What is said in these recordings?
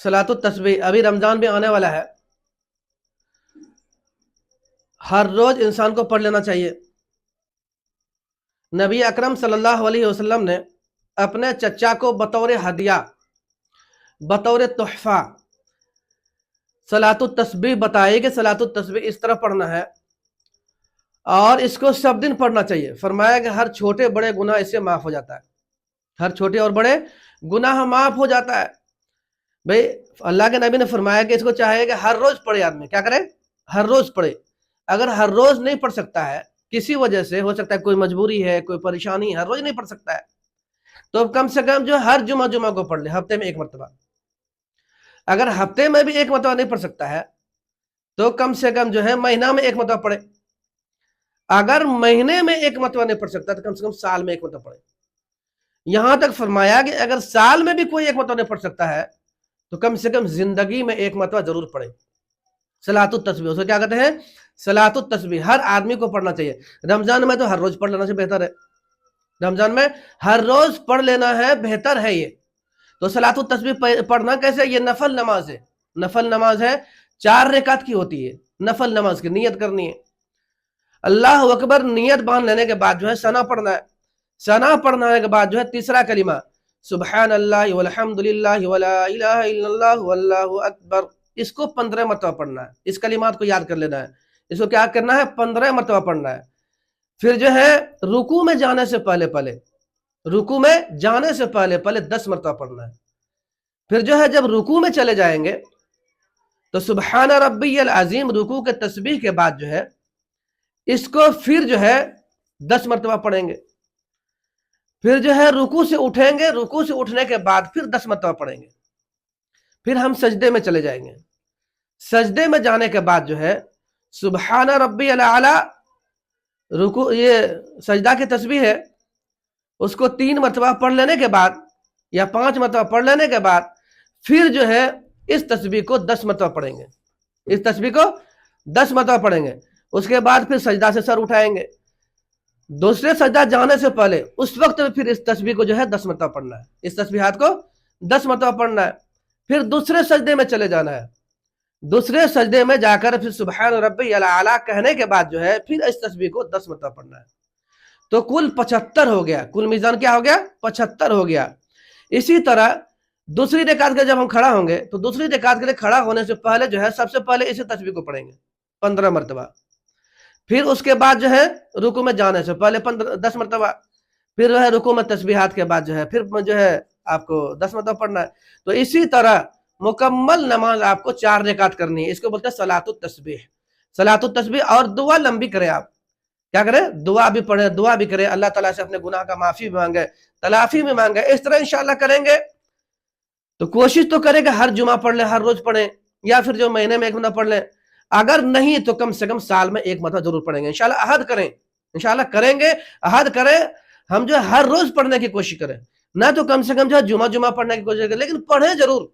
सलात तस्बीह अभी रमजान भी आने वाला है, हर रोज इंसान को पढ़ लेना चाहिए। नबी अकरम सल्लल्लाहु अलैहि वसल्लम ने अपने चचा को बतौर हदिया, बतौर तोहफा सलातुत तस्बीह बताई कि सलातुत तस्बीह इस तरह पढ़ना है और इसको सब दिन पढ़ना चाहिए। फरमाया कि हर छोटे बड़े गुनाह इससे माफ हो जाता है, हर छोटे और बड़े गुनाह माफ हो जाता है। भाई अल्लाह के नबी ने फरमाया कि इसको चाहिए कि हर रोज पढ़े, आदमी क्या करे, हर रोज पढ़े। अगर हर रोज नहीं पढ़ सकता है, किसी वजह से हो सकता है, कोई मजबूरी है, कोई परेशानी, हर रोज नहीं पढ़ सकता है, तो कम से कम जो हर जुमा को पढ़ ले, हफ्ते में एक मरतबा। अगर हफ्ते में भी एक मरतबा नहीं पढ़ सकता है तो कम से कम जो है महीना में एक मरतबा पढ़े। अगर महीने में एक मरतबा नहीं पढ़ सकता तो कम से कम साल में एक मरतबा पढ़े। यहां तक फरमाया कि अगर साल में भी कोई एक मरतबा नहीं पढ़ सकता है तो कम से कम जिंदगी में एक मरतबा जरूर पढ़े सलातुत तस्बीह। उसको क्या कहते हैं, सलातुत तस्बीह। हर आदमी को पढ़ना चाहिए। रमजान में तो हर रोज पढ़ लेना चाहिए, बेहतर है। रमजान में हर रोज पढ़ लेना है, बेहतर है ये। तो सलातुत तस्बीह पढ़ना कैसे, ये नफल नमाज है, नफल नमाज है, 4 रकात की होती है। नफल नमाज की नियत करनी है, अल्लाह अकबर नियत बांध लेने के बाद जो है सना पढ़ना है। सना पढ़ने के बाद जो है तीसरा कलिमा सुबहान अल्लाह वल्हम्दुलिल्लाह वला इलाहा इल्लल्लाह वल्लाहु अकबर, इसको 15 मरतबा पढ़ना है। इस कलिमात को याद कर लेना है, इसको क्या करना है, 15 मरतबा पढ़ना है। फिर जो है रुकू में जाने से पहले पहले, रुकू में जाने से पहले पहले 10 मरतबा पढ़ना है। फिर जो है जब रुकू में चले जाएंगे तो सुबहान रब्बियल अजीम, रुकू के तस्बीह के बाद जो है इसको फिर जो है 10 मरतबा पढ़ेंगे। फिर जो है रुकू से उठेंगे, रुकू से उठने के बाद फिर 10 मरतबा पढ़ेंगे। फिर हम सजदे में चले जाएंगे। सजदे में जाने के बाद जो है सुबहान रब्बियल आला, रुकू ये सजदा की तस्बीह है, उसको 3 मरतबा पढ़ लेने के बाद या 5 मरतबा पढ़ लेने के बाद फिर जो है इस तस्बीह को 10 मरतबा पढ़ेंगे। इस तस्बीह को 10 मरतबा पढ़ेंगे। उसके बाद फिर सजदा से सर उठाएंगे। दूसरे सजदा जाने से पहले उस वक्त फिर इस तस्बीह को जो है 10 मरतबा पढ़ना है, इस तस्बीहात को 10 मरतबा पढ़ना है। फिर दूसरे सजदे में चले जाना है। दूसरे सजदे में जाकर फिर सुबहान रब्बियल आला कहने के बाद जो है फिर इस तस्बीह को 10 मरतबा पढ़ना है। तो कुल 75 हो गया। कुल मीजान क्या हो गया, 75 हो गया। इसी तरह दूसरी रकात के जब हम खड़ा होंगे तो दूसरी रकात के लिए खड़ा होने से पहले जो है सबसे पहले इसी तस्बीह को पढ़ेंगे 15 मरतबा। फिर उसके बाद जो है रुकू में जाने से पहले 10 मरतबा। फिर जो है रुकू में तस्बीहात के बाद जो है फिर जो है आपको 10 मरतबा पढ़ना है। तो इसी तरह मुकम्मल नमाज आपको 4 रकात करनी है। इसको बोलते हैं सलातुत तस्बीह। सलातुत तस्बीह। और दुआ लंबी करें, आप क्या करें, दुआ भी पढ़े, दुआ भी करें, अल्लाह ताला से अपने गुनाह का माफी भी मांगे, तलाफी भी मांगे। इस तरह इंशाअल्लाह करेंगे तो कोशिश तो करें कि हर जुमा पढ़ ले, हर रोज पढ़ें, या फिर जो महीने में एक महीना पढ़ लें। अगर नहीं तो कम से कम साल में एक मरतबा जरूर पढ़ेंगे। इंशाल्लाह अहद करें, इंशाल्लाह करेंगे, अहद करें। हम जो हर रोज पढ़ने की कोशिश करें, ना तो कम से कम जो है जुमा पढ़ने की कोशिश करें, लेकिन पढ़ें जरूर।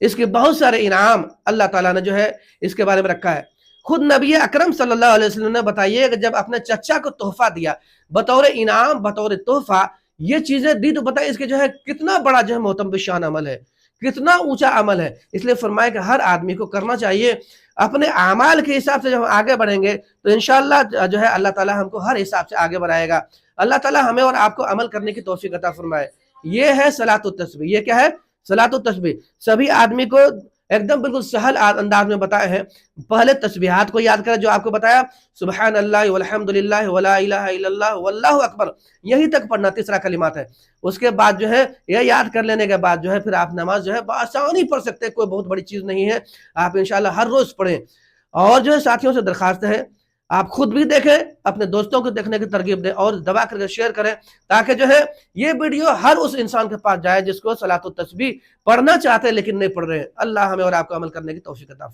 इसके बहुत सारे इनाम अल्लाह ताला ने जो है इसके बारे में रखा है। खुद नबी अकरम सल्लल्लाहु अलैहि वसल्लम ने बताइए कि जब अपने चचा को तोहफा दिया बतौर इनाम, बतौर तोहफा, ये चीजें दी, तो बताइए इसके जो है कितना बड़ा जो है मोहतरम शान अमल है, कितना ऊंचा अमल है। इसलिए फरमाया कि हर आदमी को करना चाहिए। अपने अमाल के हिसाब से जब हम आगे बढ़ेंगे तो इंशाअल्लाह जो है अल्लाह ताला हमको हर हिसाब से आगे बढ़ाएगा। अल्लाह ताला हमें और आपको अमल करने की तौफीक अता फरमाए। ये है सलातुत तस्बीह। ये क्या है, सलातुत तस्बीह। सभी आदमी को एकदम बिल्कुल सहल अंदाज में बताए हैं। पहले तस्बीहात को याद करें जो आपको बताया, सुबहान अल्लाह वल्हम्दुलिल्लाह वला इलाहा इल्लल्लाह वल्लाहु अकबर, यही तक पढ़ना, तीसरा कलिमात है। उसके बाद जो है यह याद कर लेने के बाद जो है फिर आप नमाज जो है बआसानी पढ़ सकते हैं, कोई बहुत बड़ी चीज नहीं है। आप इंशाल्लाह हर रोज पढ़ें। और जो है साथियों से दरखास्त है, आप खुद भी देखें, अपने दोस्तों को देखने की तरगीब दें और दबा करके शेयर करें, ताकि जो है ये वीडियो हर उस इंसान के पास जाए जिसको सलातुत तस्बीह पढ़ना चाहते हैं लेकिन नहीं पढ़ रहे हैं। अल्लाह हमें और आपको अमल करने की तौफीक अता फरमाए।